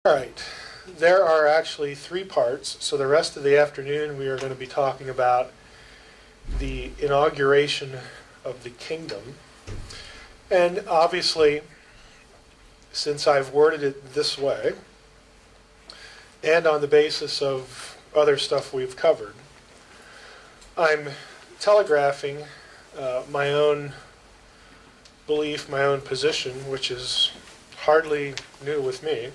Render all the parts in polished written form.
All right, there are actually three parts, so the rest of the afternoon we are going to be talking about the inauguration of the kingdom. And obviously, since I've worded it this way, and on the basis of other stuff we've covered, I'm telegraphing my own belief, my own position, which is hardly new with me,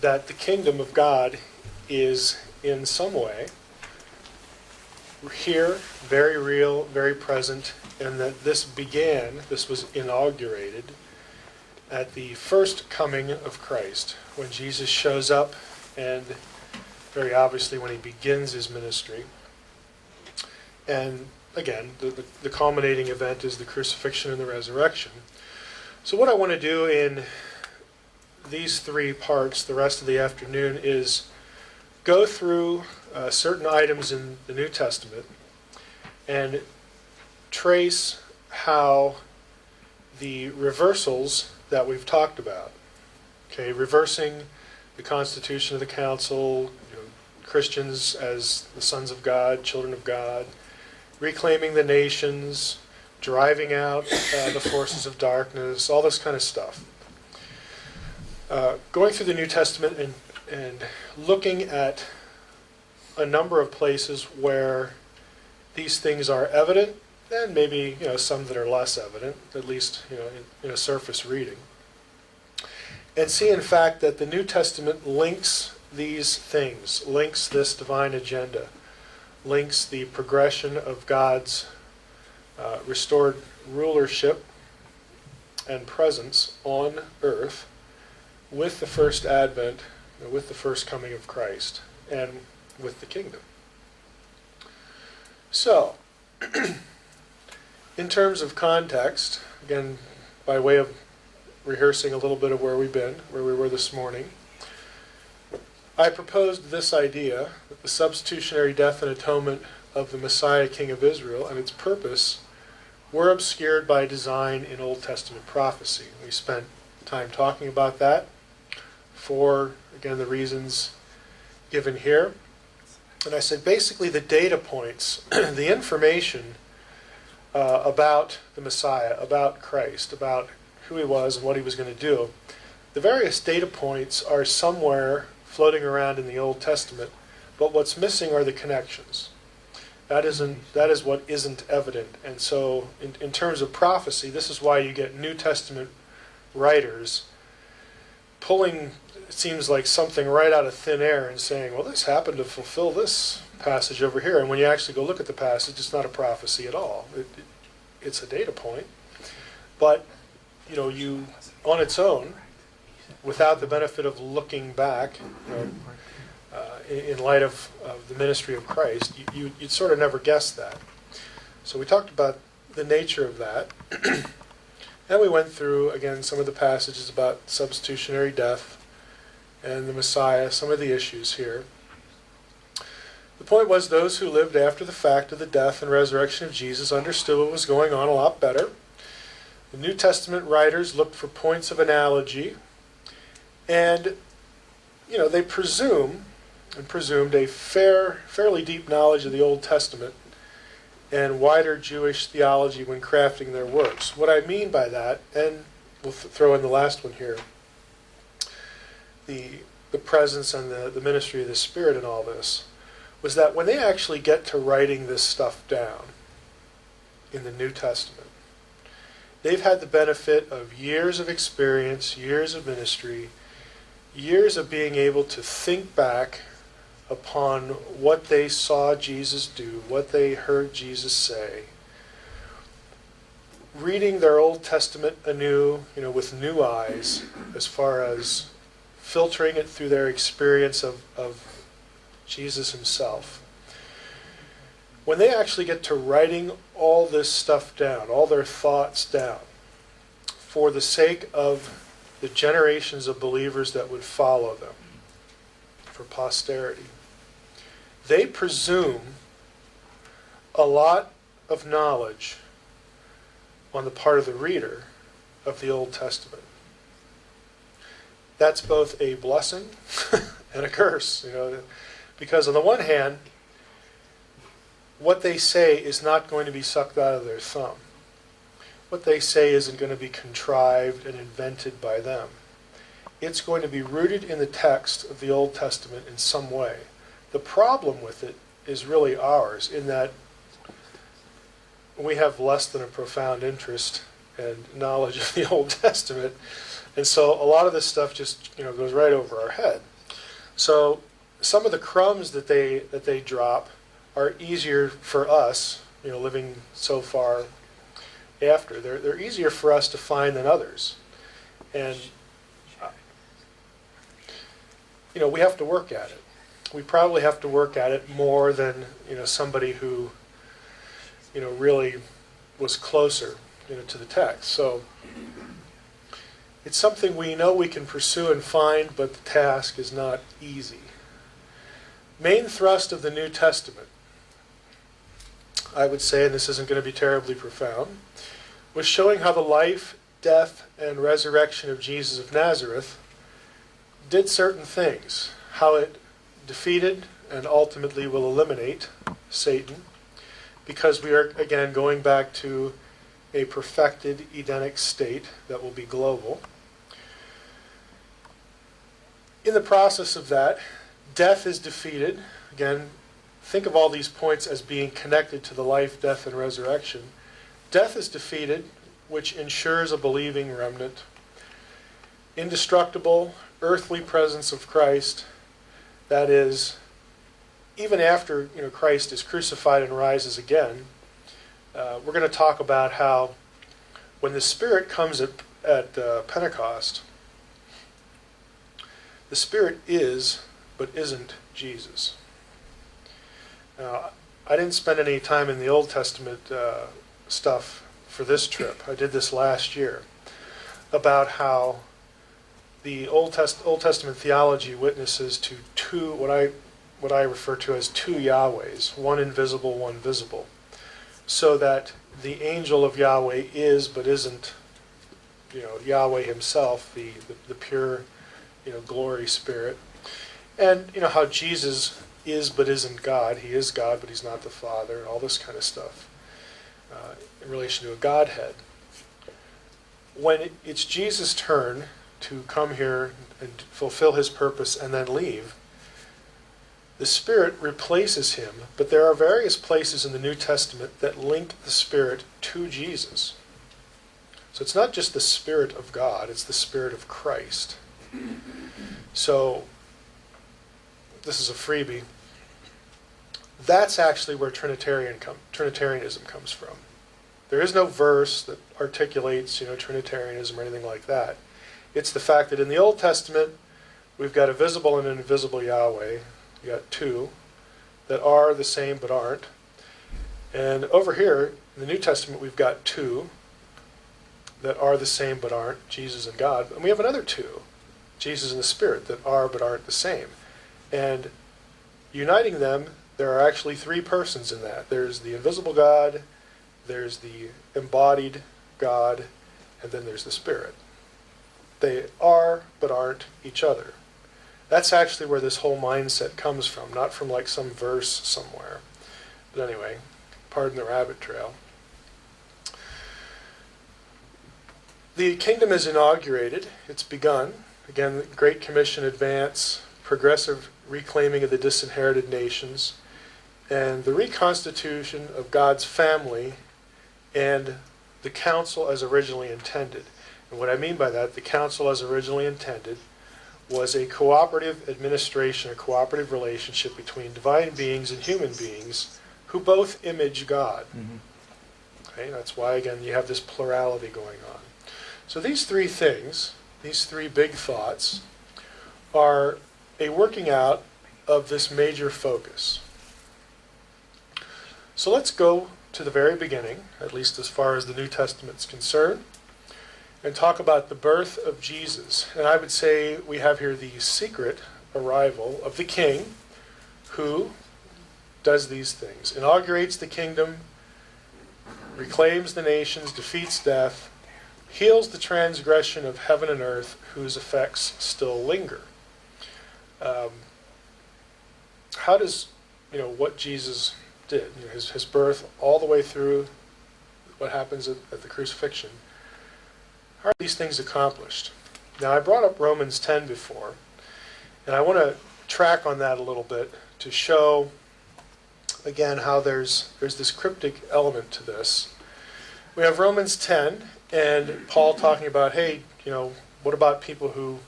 that the kingdom of God is in some way here, very real, very present, and that this was inaugurated at the first coming of Christ, when Jesus shows up and very obviously when he begins his ministry. And again, the culminating event is the crucifixion and the resurrection. So what I want to do in these three parts the rest of the afternoon is go through certain items in the New Testament and trace how the reversals that we've talked about, okay, reversing the constitution of the council, Christians as the sons of God, children of God, reclaiming the nations, driving out the forces of darkness, all this kind of stuff. Going through the New Testament and looking at a number of places where these things are evident, and maybe some that are less evident, at least in a surface reading, and see in fact that the New Testament links these things, links this divine agenda, links the progression of God's restored rulership and presence on earth with the first advent, with the first coming of Christ, and with the kingdom. So, in terms of context, again, by way of rehearsing a little bit of where we were this morning, I proposed this idea that the substitutionary death and atonement of the Messiah, King of Israel, and its purpose were obscured by design in Old Testament prophecy. We spent time talking about that for, again, the reasons given here. And I said basically the data points, the information about the Messiah, about Christ, about who he was and what he was going to do, the various data points are somewhere floating around in the Old Testament, but what's missing are the connections. That is what isn't evident. And so in terms of prophecy, this is why you get New Testament writers pulling, it seems like, something right out of thin air and saying, well, this happened to fulfill this passage over here. And when you actually go look at the passage, it's not a prophecy at all. It's a data point. But, you, on its own, without the benefit of looking back, in light of the ministry of Christ, you'd sort of never guess that. So we talked about the nature of that. And we went through, again, some of the passages about substitutionary death and the Messiah, some of the issues here. The point was those who lived after the fact of the death and resurrection of Jesus understood what was going on a lot better. The New Testament writers looked for points of analogy, and they presumed a fairly deep knowledge of the Old Testament and wider Jewish theology when crafting their works. What I mean by that, and we'll throw in the last one here, the presence and the ministry of the Spirit in all this, was that when they actually get to writing this stuff down in the New Testament, they've had the benefit of years of experience, years of ministry, years of being able to think back upon what they saw Jesus do, what they heard Jesus say, reading their Old Testament anew, with new eyes, as far as filtering it through their experience of Jesus himself. When they actually get to writing all this stuff down, all their thoughts down, for the sake of the generations of believers that would follow them, for posterity, they presume a lot of knowledge on the part of the reader of the Old Testament. that's both a blessing and a curse, because on the one hand, what they say is not going to be sucked out of their thumb. What they say isn't going to be contrived and invented by them. It's going to be rooted in the text of the Old Testament in some way. The problem with it is really ours, in that we have less than a profound interest and knowledge of the Old Testament, and so a lot of this stuff just goes right over our head. So some of the crumbs that they drop are easier for us, living so far after. They're easier for us to find than others, and we have to work at it. We probably have to work at it more than somebody who really was closer to the text. So it's something we know we can pursue and find, but the task is not easy. Main thrust of the New Testament, I would say, and this isn't going to be terribly profound, was showing how the life, death, and resurrection of Jesus of Nazareth did certain things, how it defeated and ultimately will eliminate Satan, because we are, again, going back to a perfected Edenic state that will be global. In the process of that, death is defeated. Again, think of all these points as being connected to the life, death, and resurrection. Death is defeated, which ensures a believing remnant. Indestructible, earthly presence of Christ, that is, even after Christ is crucified and rises again, we're going to talk about how when the Spirit comes at Pentecost, the Spirit is, but isn't Jesus. Now, I didn't spend any time in the Old Testament stuff for this trip. I did this last year, about how the Old Testament theology witnesses to two, what I refer to as two Yahwehs, one invisible, one visible, so that the angel of Yahweh is but isn't, Yahweh himself, the pure, glory spirit, and how Jesus is but isn't God. He is God, but he's not the Father. All this kind of stuff in relation to a Godhead. When it's Jesus' turn to come here and fulfill his purpose and then leave, the Spirit replaces him, but there are various places in the New Testament that link the Spirit to Jesus. So it's not just the Spirit of God, it's the Spirit of Christ. So, this is a freebie. That's actually where Trinitarianism comes from. There is no verse that articulates, Trinitarianism or anything like that. It's the fact that in the Old Testament, we've got a visible and an invisible Yahweh. You got two that are the same but aren't. And over here, in the New Testament, we've got two that are the same but aren't, Jesus and God. And we have another two, Jesus and the Spirit, that are but aren't the same. And uniting them, there are actually three persons in that. There's the invisible God, there's the embodied God, and then there's the Spirit. They are but aren't each other. That's actually where this whole mindset comes from, not from like some verse somewhere. But anyway, pardon the rabbit trail. The kingdom is inaugurated. It's begun. Again, the Great Commission advance, progressive reclaiming of the disinherited nations, and the reconstitution of God's family and the council as originally intended. And what I mean by that, the council as originally intended was a cooperative administration, a cooperative relationship between divine beings and human beings who both image God. Mm-hmm. Okay, that's why, again, you have this plurality going on. So these three things, these three big thoughts, are a working out of this major focus. So let's go to the very beginning, at least as far as the New Testament's concerned, and talk about the birth of Jesus. And I would say we have here the secret arrival of the King who does these things. Inaugurates the kingdom, reclaims the nations, defeats death, heals the transgression of heaven and earth, whose effects still linger. How does, what Jesus did, his birth all the way through what happens at the crucifixion, how are these things accomplished? Now, I brought up Romans 10 before, and I want to track on that a little bit to show, again, how there's this cryptic element to this. We have Romans 10, and Paul talking about, hey, what about people who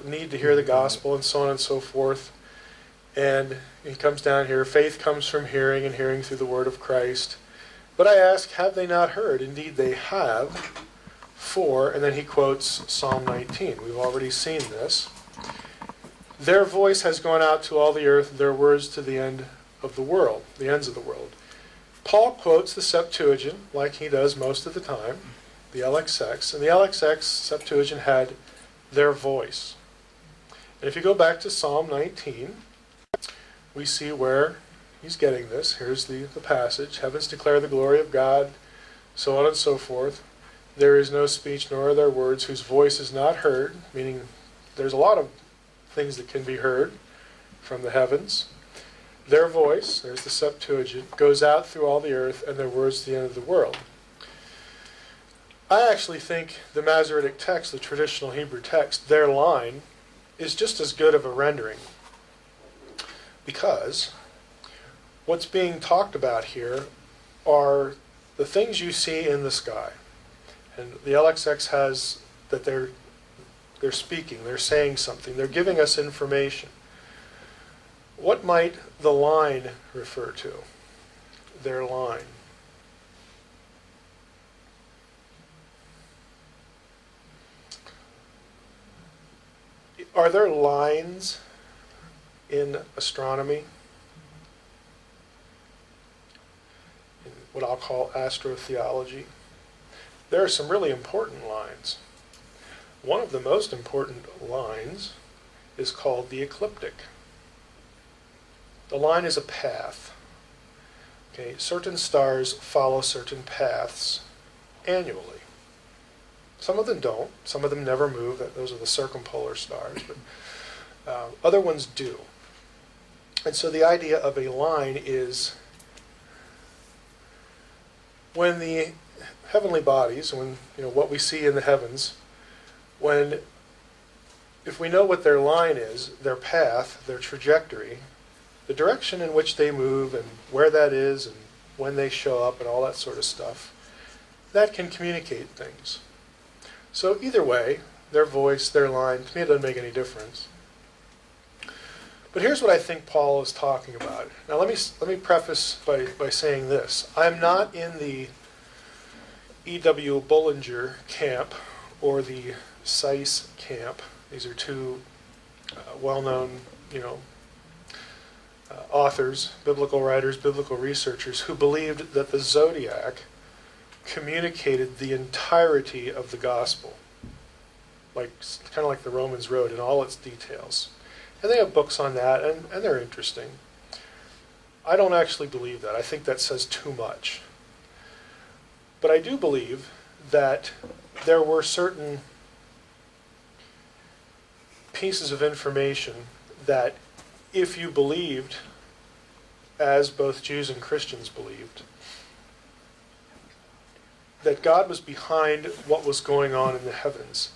need to hear the gospel and so on and so forth. And he comes down here, faith comes from hearing, and hearing through the word of Christ. But I ask, have they not heard? Indeed they have. For, and then he quotes Psalm 19. We've already seen this. Their voice has gone out to all the earth, their words to the end of the world, the ends of the world. Paul quotes the Septuagint, like he does most of the time, the LXX, and the LXX Septuagint had their voice. And if you go back to Psalm 19, we see where he's getting this. Here's the passage. Heavens declare the glory of God, so on and so forth. There is no speech, nor are there words, whose voice is not heard, meaning there's a lot of things that can be heard from the heavens. Their voice, there's the Septuagint, goes out through all the earth, and their words to the end of the world. I actually think the Masoretic text, the traditional Hebrew text, their line, is just as good of a rendering. Because what's being talked about here are the things you see in the sky. And the LXX has that they're speaking, they're saying something, they're giving us information. What might the line refer to? Their line. Are there lines in astronomy? In what I'll call astrotheology? There are some really important lines. One of the most important lines is called the ecliptic. The line is a path. Okay, certain stars follow certain paths annually. Some of them don't. Some of them never move. Those are the circumpolar stars. But other ones do. And so the idea of a line is when the heavenly bodies, when what we see in the heavens, if we know what their line is, their path, their trajectory, the direction in which they move and where that is and when they show up and all that sort of stuff, that can communicate things. So either way, their voice, their line, to me it doesn't make any difference. But here's what I think Paul is talking about. Now let me preface by saying this. I'm not in the E.W. Bullinger camp or the Seiss camp. These are two well-known, authors, biblical writers, biblical researchers who believed that the zodiac communicated the entirety of the gospel, kind of like the Romans Road in all its details. And they have books on that, and they're interesting. I don't actually believe that. I think that says too much. But I do believe that there were certain pieces of information that if you believed, as both Jews and Christians believed, that God was behind what was going on in the heavens,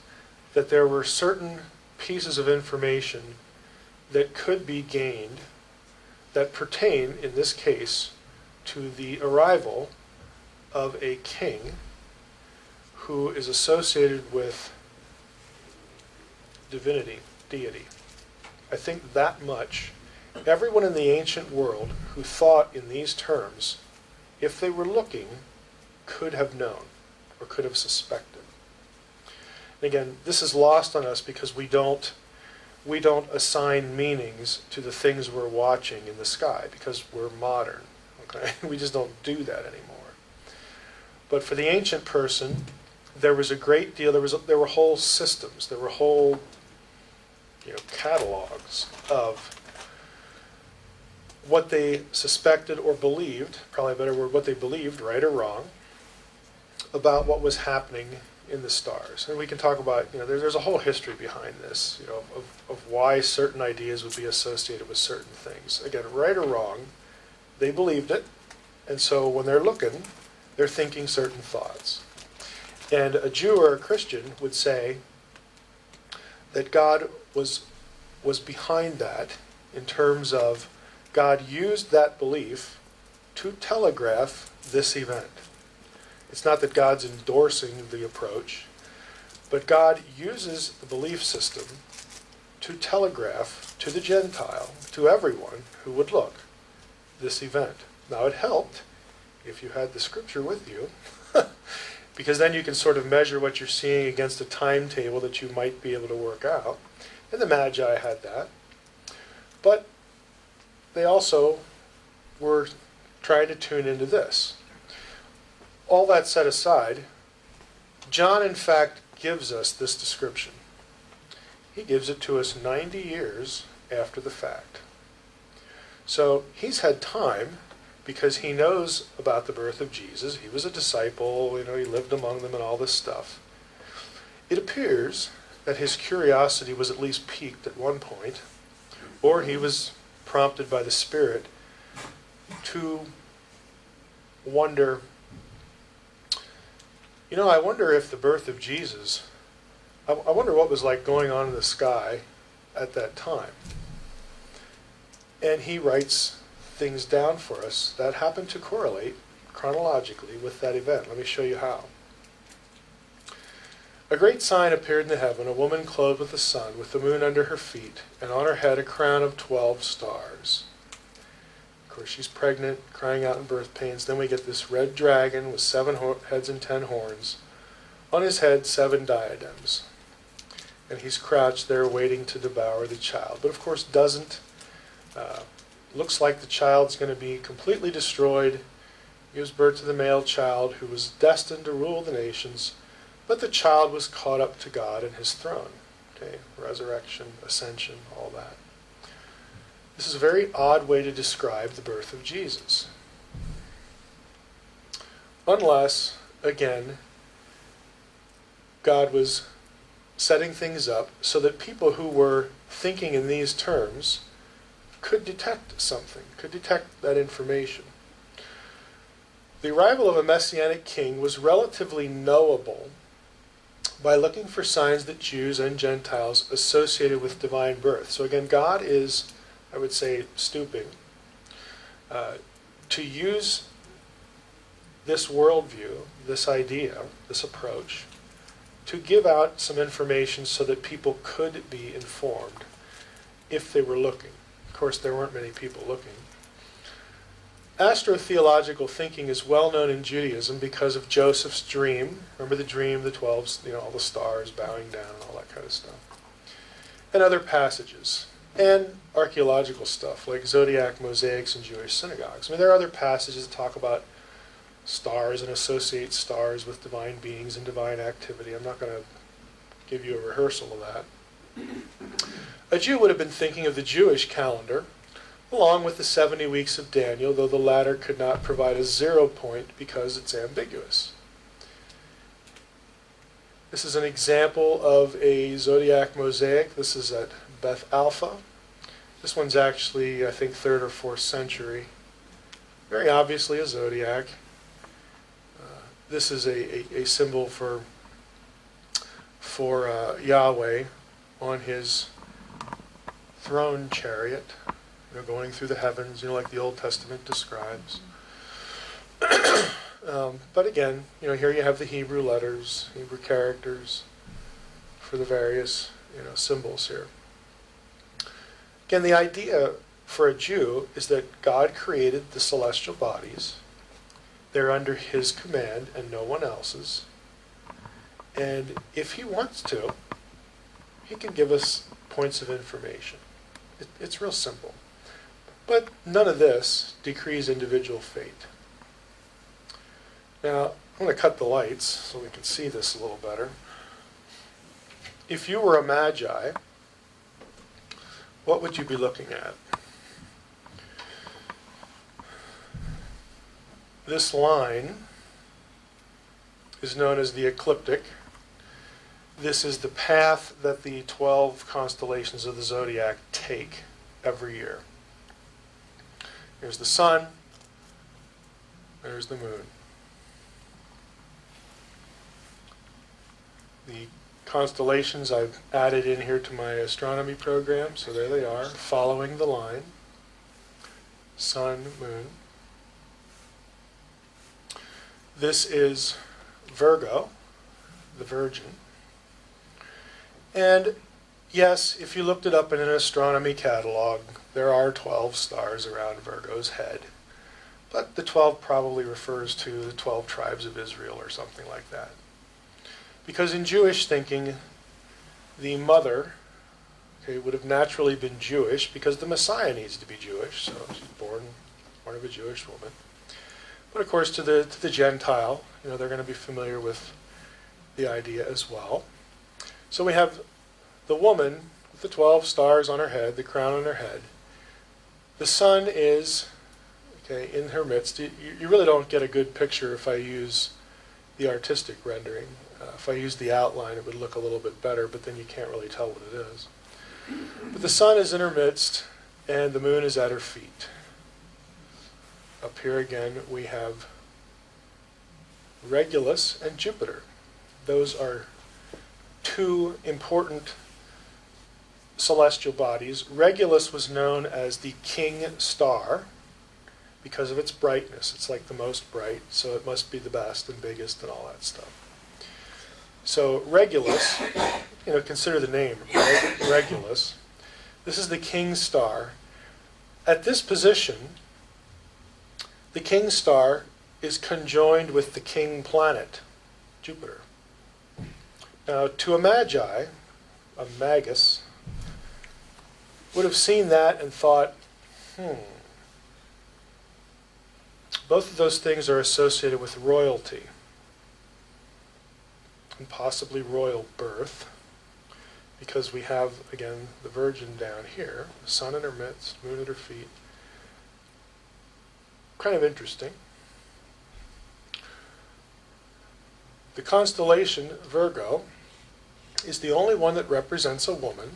that there were certain pieces of information that could be gained that pertain, in this case, to the arrival of a king who is associated with divinity, deity. I think that much. Everyone in the ancient world who thought in these terms, if they were looking, could have known or could have suspected. And again, this is lost on us because we don't assign meanings to the things we're watching in the sky because we're modern. Okay, we just don't do that anymore. But for the ancient person, there was a great deal. There were whole systems. There were whole catalogs of what they suspected or believed. Probably a better word, what they believed, right or wrong. about what was happening in the stars. And we can talk about, there's a whole history behind this, of why certain ideas would be associated with certain things. Again, right or wrong, they believed it, and so when they're looking, they're thinking certain thoughts. And a Jew or a Christian would say that God was behind that in terms of God used that belief to telegraph this event. It's not that God's endorsing the approach, but God uses the belief system to telegraph to the Gentile, to everyone who would look, this event. Now it helped if you had the scripture with you, because then you can sort of measure what you're seeing against a timetable that you might be able to work out. And the Magi had that. But they also were trying to tune into this. All that set aside, John in fact gives us this description. He gives it to us 90 years after the fact. So he's had time, because he knows about the birth of Jesus. He was a disciple, he lived among them and all this stuff. It appears that his curiosity was at least piqued at one point, or he was prompted by the Spirit to wonder, I wonder if the birth of Jesus, I wonder what was like going on in the sky at that time. And he writes things down for us that happen to correlate chronologically with that event. Let me show you how. A great sign appeared in the heaven, a woman clothed with the sun, with the moon under her feet, and on her head a crown of 12 stars. Of course, she's pregnant, crying out in birth pains. Then we get this red dragon with 7 heads and 10 horns. On his head, 7 diadems. And he's crouched there waiting to devour the child. But of course doesn't. Looks like the child's going to be completely destroyed. Gives birth to the male child who was destined to rule the nations. But the child was caught up to God and his throne. Okay, resurrection, ascension, all that. This is a very odd way to describe the birth of Jesus. Unless, again, God was setting things up so that people who were thinking in these terms could detect something, could detect that information. The arrival of a messianic king was relatively knowable by looking for signs that Jews and Gentiles associated with divine birth. So again, God is, I would say, stooping to use this worldview, this idea, this approach, to give out some information so that people could be informed if they were looking. Of course, there weren't many people looking. Astrotheological thinking is well known in Judaism because of Joseph's dream. Remember the dream, the 12, all the stars bowing down and all that kind of stuff. And other passages. And archaeological stuff, like zodiac mosaics in Jewish synagogues. There are other passages that talk about stars and associate stars with divine beings and divine activity. I'm not going to give you a rehearsal of that. A Jew would have been thinking of the Jewish calendar, along with the 70 weeks of Daniel, though the latter could not provide a 0 point because it's ambiguous. This is an example of a zodiac mosaic. This is at Beth Alpha. This one's actually, I think, 3rd or 4th century. Very obviously a zodiac. This is a symbol for Yahweh on his throne chariot, going through the heavens, like the Old Testament describes. But again, here you have the Hebrew letters, Hebrew characters for the various, symbols here. Again, the idea for a Jew is that God created the celestial bodies. They're under his command and no one else's. And if he wants to, he can give us points of information. It's real simple. But none of this decrees individual fate. Now, I'm going to cut the lights so we can see this a little better. If you were a magi, what would you be looking at? This line is known as the ecliptic. This is the path that the 12 constellations of the zodiac take every year. Here's the sun, there's the moon. The constellations I've added in here to my astronomy program, so there they are, following the line. Sun, moon. This is Virgo, the Virgin. And yes, if you looked it up in an astronomy catalog, there are 12 stars around Virgo's head. But the 12 probably refers to the 12 tribes of Israel or something like that. Because in Jewish thinking, the mother would have naturally been Jewish because the Messiah needs to be Jewish, so she's born of a Jewish woman. But of course, to the Gentile, they're going to be familiar with the idea as well. So we have the woman with the 12 stars on her head, the crown on her head. The sun is in her midst. You really don't get a good picture if I use the artistic rendering. If I use the outline, it would look a little bit better, but then you can't really tell what it is. But the sun is in her midst, and the moon is at her feet. Up here again, we have Regulus and Jupiter. Those are two important celestial bodies. Regulus was known as the king star because of its brightness. It's like the most bright, so it must be the best and biggest and all that stuff. So Regulus, consider the name, right? Regulus. This is the king star. At this position, the king star is conjoined with the king planet, Jupiter. Now, to a magi, a magus, would have seen that and thought, both of those things are associated with royalty and possibly royal birth, because we have, again, the Virgin down here, the sun in her midst, moon at her feet. Kind of interesting. The constellation Virgo is the only one that represents a woman,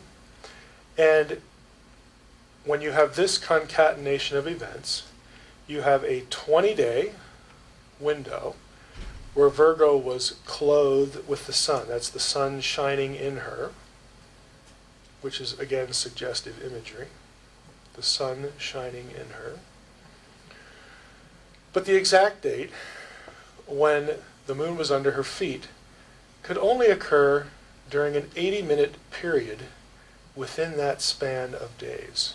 and when you have this concatenation of events, you have a 20-day window where Virgo was clothed with the sun. That's the sun shining in her, which is, again, suggestive imagery. The sun shining in her. But the exact date, when the moon was under her feet, could only occur during an 80-minute period within that span of days.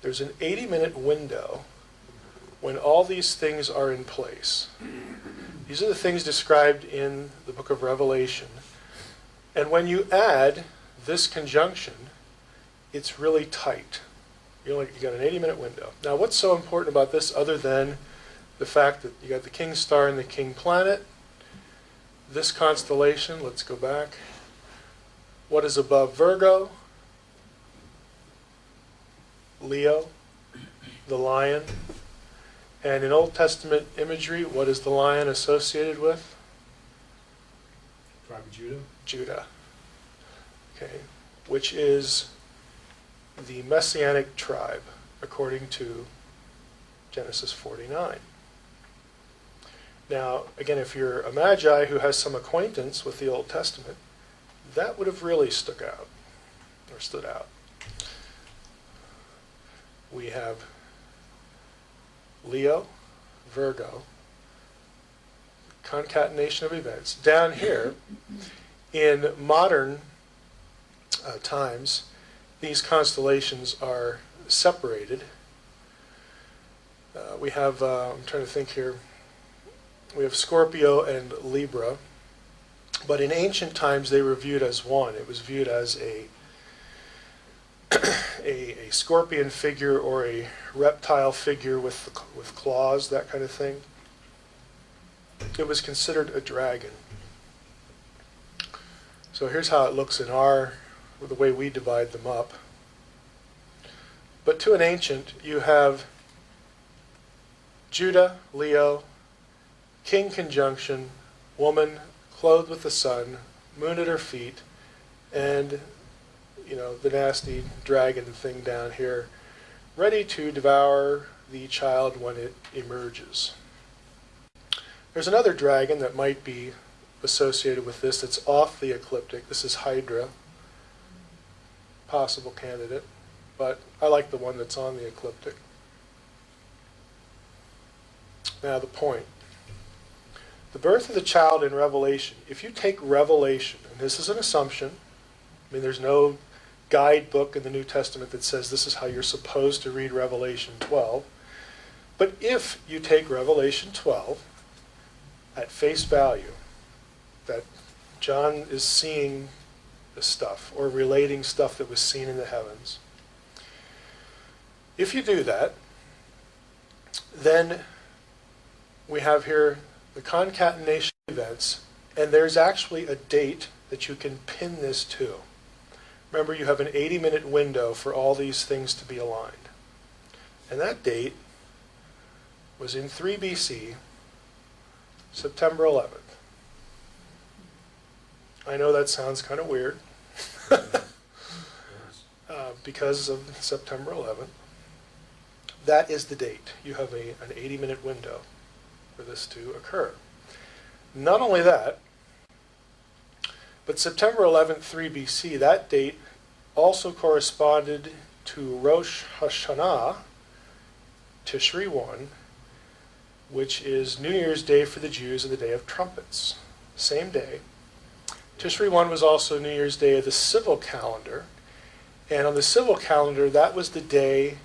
There's an 80-minute window when all these things are in place. These are the things described in the book of Revelation. And when you add this conjunction, it's really tight. You got an 80-minute window. Now, what's so important about this other than the fact that you got the king star and the king planet? This constellation, let's go back. What is above Virgo? Leo, the lion. And in Old Testament imagery, what is the lion associated with? Tribe of Judah. Judah. Okay. Which is the Messianic tribe, according to Genesis 49. Now, again, if you're a magi who has some acquaintance with the Old Testament, that would have really stood out. We have Leo, Virgo, concatenation of events. Down here, in modern times, these constellations are separated. We have, I'm trying to think here, we have Scorpio and Libra, but in ancient times they were viewed as one. It was viewed as a scorpion figure or a reptile figure with claws, that kind of thing. It was considered a dragon. So here's how it looks in the way we divide them up. But to an ancient, you have Judah, Leo, King conjunction, woman clothed with the sun, moon at her feet, and, the nasty dragon thing down here, ready to devour the child when it emerges. There's another dragon that might be associated with this that's off the ecliptic. This is Hydra, possible candidate, but I like the one that's on the ecliptic. Now the point. The birth of the child in Revelation, if you take Revelation, and this is an assumption, there's no guidebook in the New Testament that says this is how you're supposed to read Revelation 12, but if you take Revelation 12 at face value, that John is seeing this stuff or relating stuff that was seen in the heavens, if you do that, then we have here the concatenation events, and there's actually a date that you can pin this to. Remember, you have an 80-minute window for all these things to be aligned. And that date was in 3 BC, September 11th. I know that sounds kind of weird because of September 11th. That is the date. You have an 80-minute window for this to occur. Not only that, but September 11th, 3 BC, that date also corresponded to Rosh Hashanah, Tishri 1, which is New Year's Day for the Jews and the Day of Trumpets. Same day. Tishri 1 was also New Year's Day of the civil calendar. And on the civil calendar, that was the day,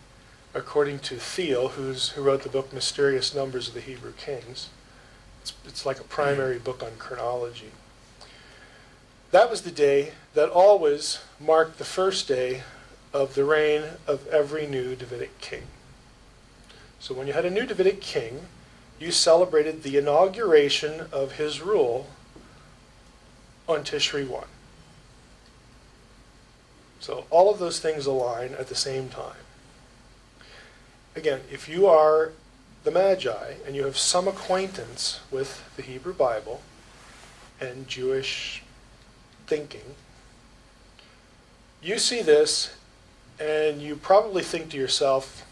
according to Thiel, who wrote the book Mysterious Numbers of the Hebrew Kings. It's like a primary book on chronology. That was the day that always marked the first day of the reign of every new Davidic king. So when you had a new Davidic king, you celebrated the inauguration of his rule on Tishri 1. So all of those things align at the same time. Again, if you are the Magi and you have some acquaintance with the Hebrew Bible and Jewish thinking, you see this and you probably think to yourself,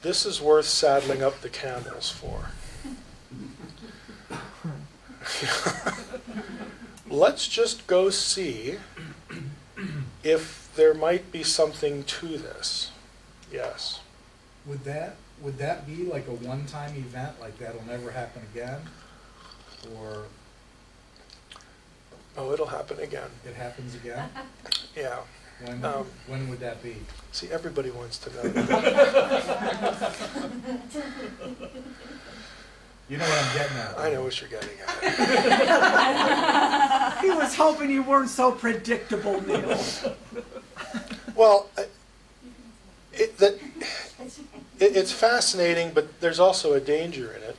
this is worth saddling up the camels for. Let's just go see if there might be something to this. Yes. Would that be like a one-time event, like that'll never happen again? Or Oh, it'll happen again. it happens again? Yeah. When would that be? See, everybody wants to know. You know what I'm getting at. I know what you're getting at. He was hoping you weren't so predictable, Neil. Well, it's fascinating, but there's also a danger in it.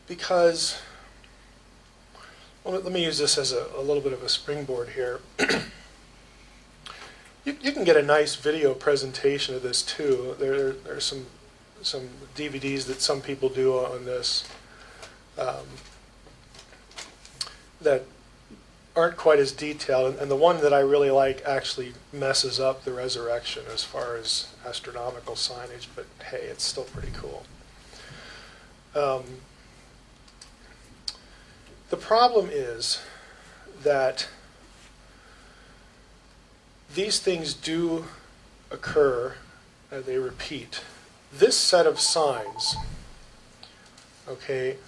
Because, well, let me use this as a little bit of a springboard here. You can get a nice video presentation of this too. There's some DVDs that some people do on this that aren't quite as detailed, and the one that I really like actually messes up the resurrection as far as astronomical signage, but hey, it's still pretty cool. The problem is that these things do occur, they repeat. This set of signs, okay,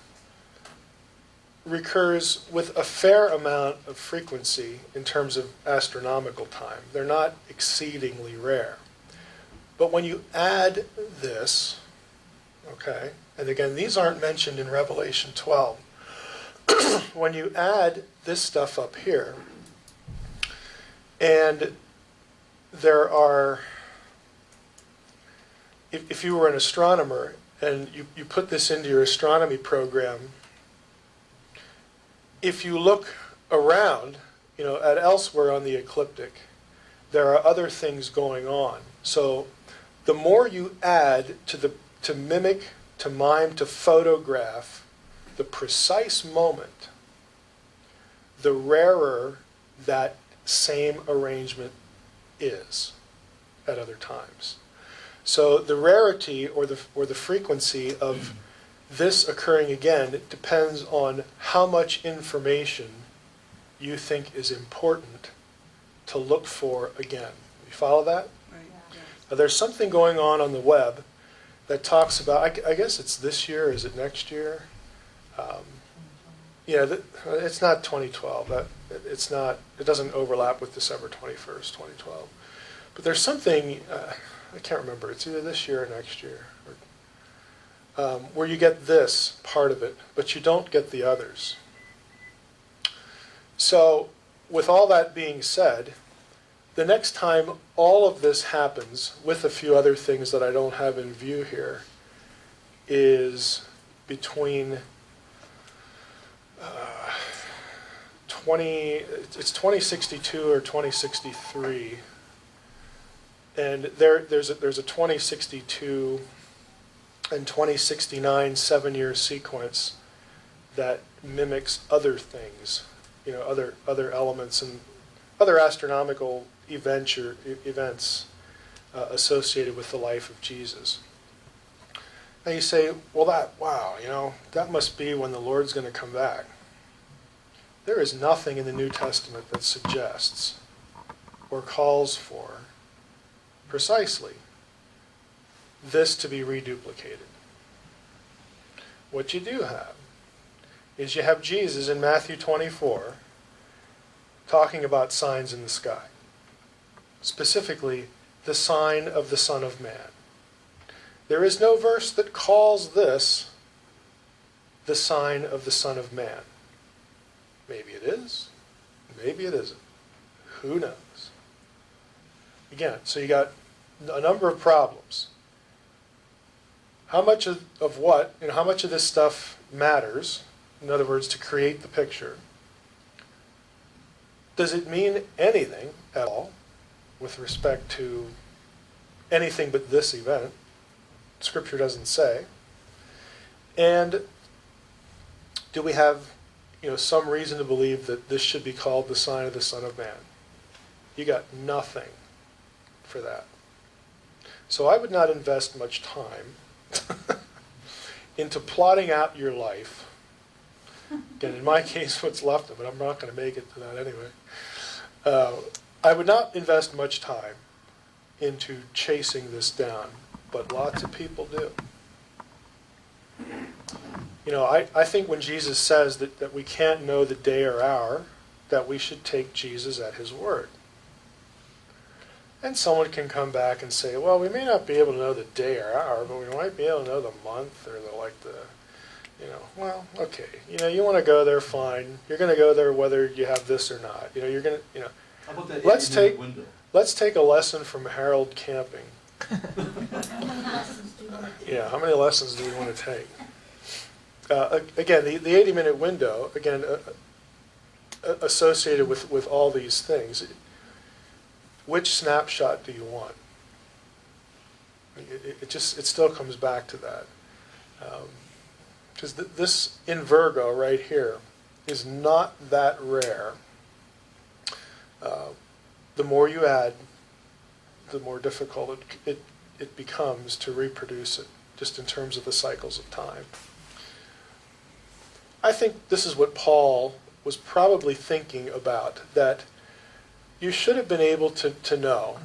recurs with a fair amount of frequency in terms of astronomical time. They're not exceedingly rare. But when you add this, okay, and again, these aren't mentioned in Revelation 12. When you add this stuff up here, and there are, if you were an astronomer and you put this into your astronomy program, if you look around, at elsewhere on the ecliptic, there are other things going on. So the more you add to mimic, to mime, to photograph the precise moment, the rarer that same arrangement is at other times. So the rarity or the frequency of this occurring again depends on how much information you think is important to look for again. You follow that? Right. Now, there's something going on the web that talks about, I guess it's this year, is it next year? It's not 2012. It doesn't overlap with December 21st, 2012. But there's something, I can't remember, it's either this year or next year, where you get this part of it, but you don't get the others. So, with all that being said, the next time all of this happens, with a few other things that I don't have in view here, is between it's 2062 or 2063, and there's a 2062 and 2069 7-year sequence that mimics other things, other elements and other astronomical events associated with the life of Jesus. Now you say, well, that must be when the Lord's going to come back. There is nothing in the New Testament that suggests or calls for precisely this to be reduplicated. What you do have is you have Jesus in Matthew 24 talking about signs in the sky, specifically the sign of the Son of Man. There is no verse that calls this the sign of the Son of Man. Maybe it is, maybe it isn't. Who knows? Again, so you got a number of problems. How much of what, how much of this stuff matters, in other words, to create the picture? Does it mean anything at all with respect to anything but this event? Scripture doesn't say. And do we have, some reason to believe that this should be called the sign of the Son of Man? You got nothing for that. So I would not invest much time into plotting out your life. Again, in my case, what's left of it, I'm not going to make it to that anyway. I would not invest much time into chasing this down, but lots of people do. I think when Jesus says that we can't know the day or hour, that we should take Jesus at his word. And someone can come back and say, well, we may not be able to know the day or hour, but we might be able to know the month or okay. You want to go there, fine. You're going to go there whether you have this or not. You're going to, How about that let's 80-minute window? let's take a lesson from Harold Camping. Yeah, how many lessons do we want to take? Again, the 80-minute window, again, associated with all these things. Which snapshot do you want? It still comes back to that. Because this in Virgo right here is not that rare. The more you add, the more difficult it becomes to reproduce it, just in terms of the cycles of time. I think this is what Paul was probably thinking about, that you should have been able to know,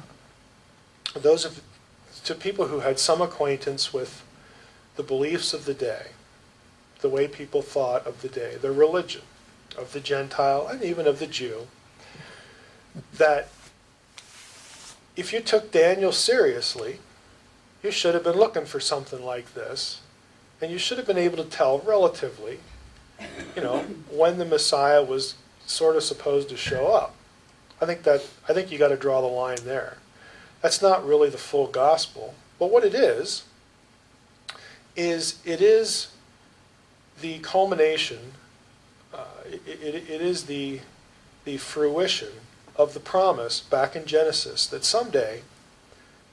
to people who had some acquaintance with the beliefs of the day, the way people thought of the day, the religion of the Gentile and even of the Jew, that if you took Daniel seriously, you should have been looking for something like this, and you should have been able to tell relatively, when the Messiah was sort of supposed to show up. I think you got to draw the line there. That's not really the full gospel, but what it is it is the culmination. It is the fruition of the promise back in Genesis that someday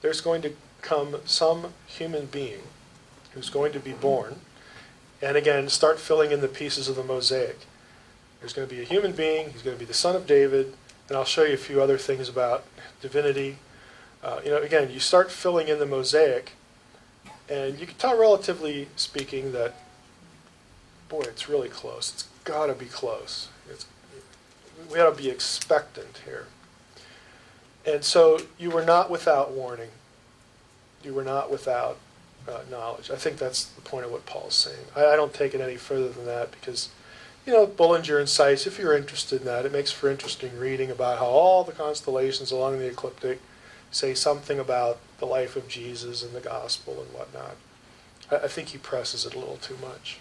there's going to come some human being who's going to be born, And again, start filling in the pieces of the mosaic. There's going to be a human being, he's going to be the son of David, and I'll show you a few other things about divinity. Again, you start filling in the mosaic, and you can tell, relatively speaking, that, boy, it's really close. It's got to be close. We ought to be expectant here. And so you were not without warning. You were not without knowledge. I think that's the point of what Paul's saying. I don't take it any further than that because, Bullinger and Seiss, if you're interested in that, it makes for interesting reading about how all the constellations along the ecliptic say something about the life of Jesus and the gospel and whatnot. I think he presses it a little too much.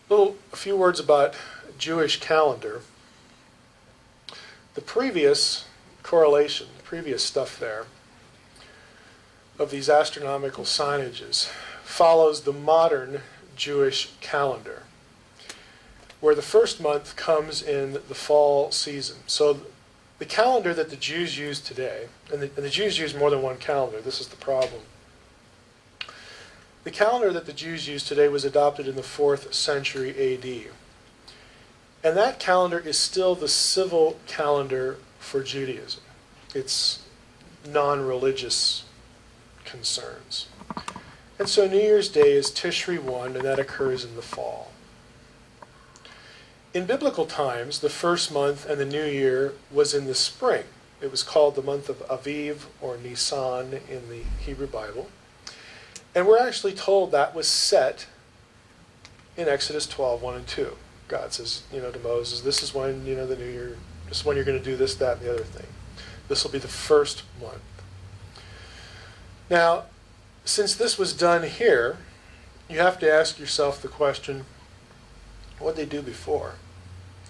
A few words about Jewish calendar. The previous correlation, the previous stuff there, of these astronomical signages follows the modern Jewish calendar, where the first month comes in the fall season. So the calendar that the Jews use today, and the Jews use more than one calendar, this is the problem. The calendar that the Jews use today was adopted in the 4th century AD. And that calendar is still the civil calendar for Judaism. It's non-religious concerns. And so New Year's Day is Tishri 1, and that occurs in the fall. In biblical times, the first month and the new year was in the spring. It was called the month of Aviv, or Nisan in the Hebrew Bible. And we're actually told that was set in Exodus 12, 1 and 2. God says, to Moses, this is when, the new year, this is when you're going to do this, that, and the other thing. This will be the first month. Now, since this was done here, you have to ask yourself the question, what did they do before?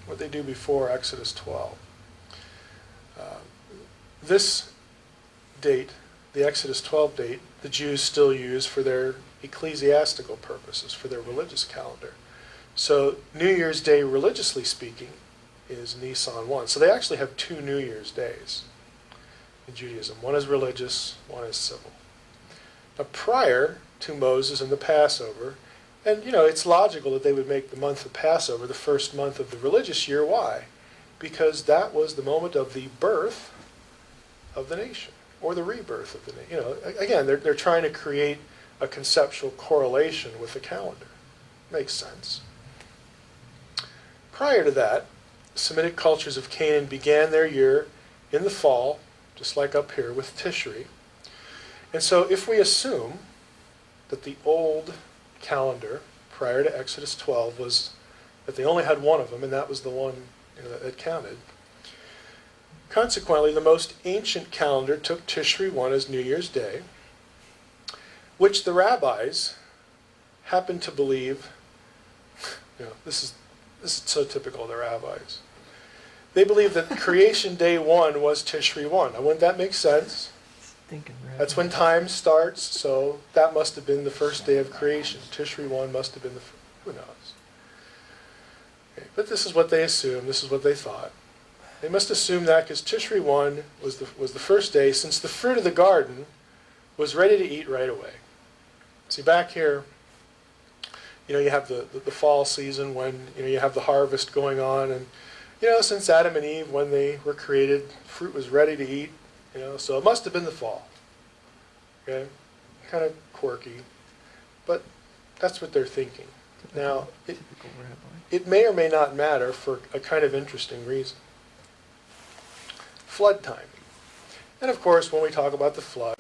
What did they do before Exodus 12? This date, the Exodus 12 date, the Jews still use for their ecclesiastical purposes, for their religious calendar. So New Year's Day, religiously speaking, is Nisan 1. So they actually have 2 New Year's days in Judaism. One is religious, one is civil. Now, prior to Moses and the Passover, and it's logical that they would make the month of Passover the first month of the religious year. Why? Because that was the moment of the birth of the nation, or the rebirth of the nation. Again, they're trying to create a conceptual correlation with the calendar. Makes sense. Prior to that, Semitic cultures of Canaan began their year in the fall, just like up here with Tishri. And so if we assume that the old calendar prior to Exodus 12 was that they only had one of them, and that was the one that counted. Consequently, the most ancient calendar took Tishri 1 as New Year's Day, which the rabbis happened to believe, this is so typical of the rabbis. They believed that creation day 1 was Tishri 1. Now, wouldn't that make sense? That's when time starts, so that must have been the first day of creation. Tishri 1 must have been who knows? Okay, but this is what they assumed, this is what they thought. They must assume that because Tishri 1 was the first day, since the fruit of the garden was ready to eat right away. See, back here, you have the fall season when, you have the harvest going on, and, since Adam and Eve, when they were created, fruit was ready to eat. So it must have been the fall. Okay? Kind of quirky. But that's what they're thinking. Now, it may or may not matter for a kind of interesting reason. Flood time. And of course, when we talk about the flood,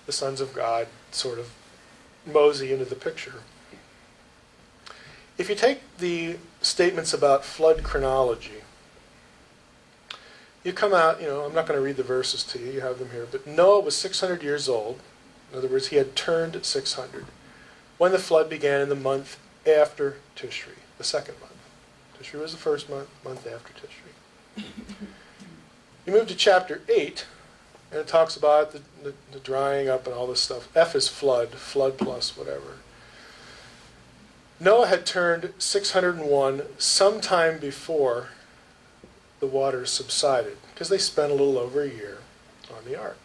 the sons of God sort of mosey into the picture. If you take the statements about flood chronology, you come out, I'm not going to read the verses to you, you have them here, but Noah was 600 years old. In other words, he had turned 600 when the flood began in the month after Tishri, the second month. Tishri was the first month after Tishri. You move to chapter 8, and it talks about the drying up and all this stuff. F is flood plus whatever. Noah had turned 601 sometime before the waters subsided, because they spent a little over a year on the ark.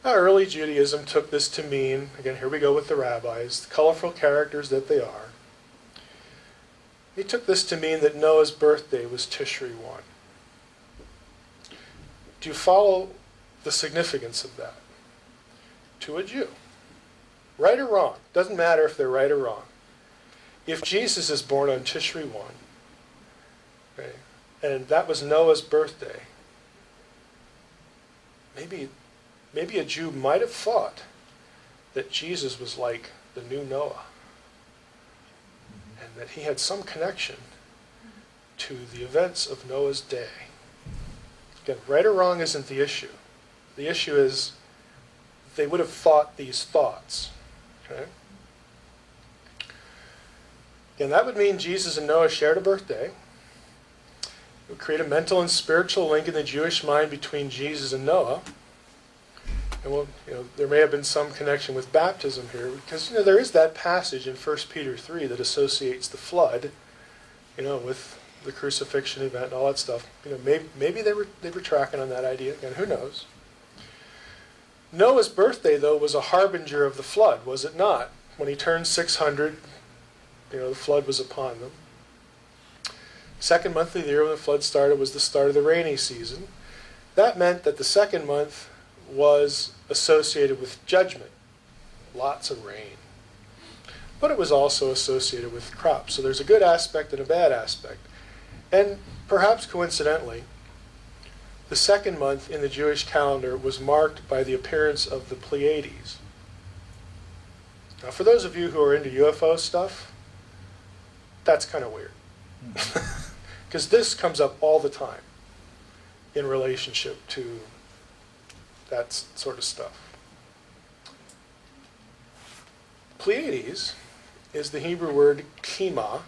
Now, early Judaism took this to mean, again, here we go with the rabbis, the colorful characters that they are. They took this to mean that Noah's birthday was Tishri 1. Do you follow the significance of that? To a Jew. Right or wrong, doesn't matter if they're right or wrong. If Jesus is born on Tishri 1, okay, and that was Noah's birthday, maybe a Jew might have thought that Jesus was like the new Noah, and that he had some connection to the events of Noah's day. Again, right or wrong isn't the issue. The issue is they would have thought these thoughts. Okay? Again, that would mean Jesus and Noah shared a birthday. It would create a mental and spiritual link in the Jewish mind between Jesus and Noah. And there may have been some connection with baptism here, because there is that passage in 1 Peter 3 that associates the flood, with the crucifixion event and all that stuff. Maybe they were tracking on that idea. Again, who knows? Noah's birthday, though, was a harbinger of the flood, was it not? When he turned 600, the flood was upon them. Second month of the year when the flood started was the start of the rainy season. That meant that the second month was associated with judgment, lots of rain. But it was also associated with crops. So there's a good aspect and a bad aspect. And perhaps coincidentally, the second month in the Jewish calendar was marked by the appearance of the Pleiades. Now, for those of you who are into UFO stuff, that's kind of weird. Because this comes up all the time in relationship to that sort of stuff. Pleiades is the Hebrew word kima,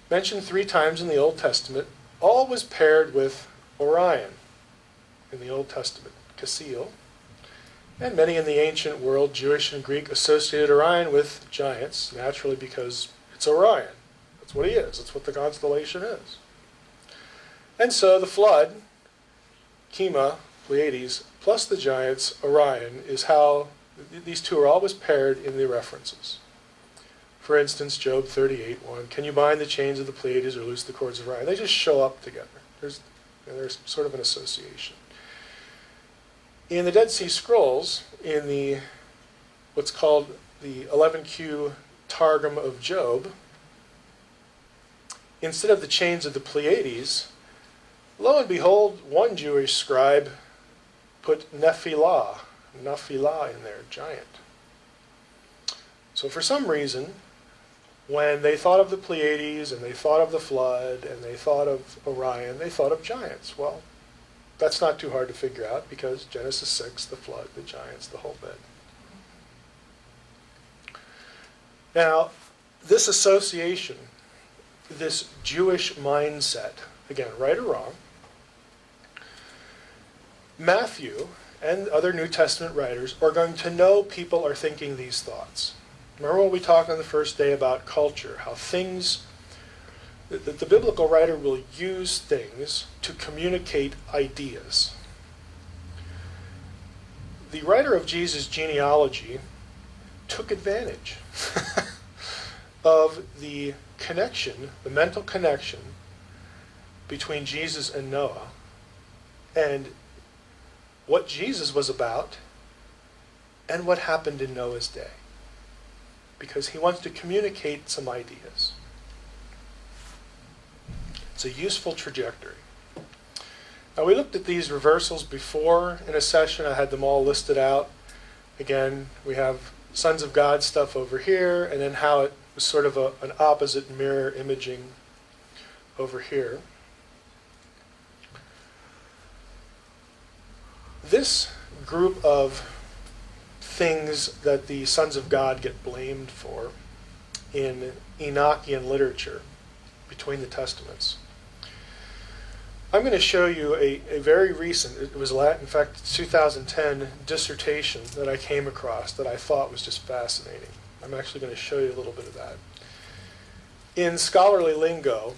mentioned 3 times in the Old Testament, always paired with Orion in the Old Testament, Cassiel. And many in the ancient world, Jewish and Greek, associated Orion with giants, naturally because it's Orion. That's what he is. That's what the constellation is. And so the flood, Kima, Pleiades, plus the giants, Orion, is how these two are always paired in the references. For instance, Job 38:1, can you bind the chains of the Pleiades or loose the cords of Orion? They just show up together. There's sort of an association. In the Dead Sea Scrolls, in what's called the 11Q Targum of Job, instead of the chains of the Pleiades, lo and behold, one Jewish scribe put Nephilah in there, giant. So for some reason, when they thought of the Pleiades and they thought of the flood and they thought of Orion, they thought of giants. Well, that's not too hard to figure out because Genesis 6, the flood, the giants, the whole bit. Now, this association, this Jewish mindset, again, right or wrong, Matthew and other New Testament writers are going to know people are thinking these thoughts. Remember when we talked on the first day about culture, how things, the biblical writer will use things to communicate ideas. The writer of Jesus' genealogy took advantage of the connection, the mental connection between Jesus and Noah, and what Jesus was about and what happened in Noah's day. Because he wants to communicate some ideas. It's a useful trajectory. Now, we looked at these reversals before in a session. I had them all listed out. Again, we have Sons of God stuff over here, and then how it was sort of an opposite mirror imaging over here. This group of things that the sons of God get blamed for in Enochian literature between the Testaments. I'm going to show you a very recent, it was in fact 2010 dissertation that I came across that I thought was just fascinating. I'm actually going to show you a little bit of that. In scholarly lingo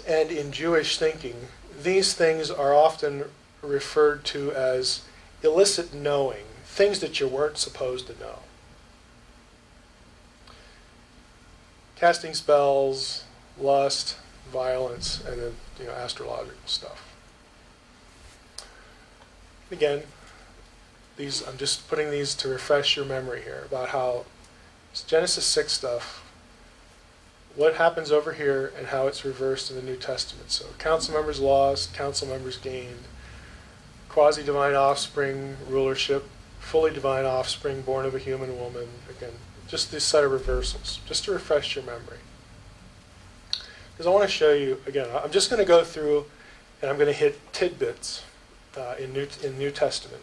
and in Jewish thinking, these things are often referred to as illicit knowing, things that you weren't supposed to know. Casting spells, lust, violence, and then astrological stuff. Again, I'm just putting these to refresh your memory here about how Genesis 6 stuff, what happens over here and how it's reversed in the New Testament. So council members lost, council members gained, quasi-divine offspring rulership, fully divine offspring born of a human woman. Again, just this set of reversals, just to refresh your memory. Because I want to show you, again, I'm just going to go through and I'm going to hit tidbits in New Testament.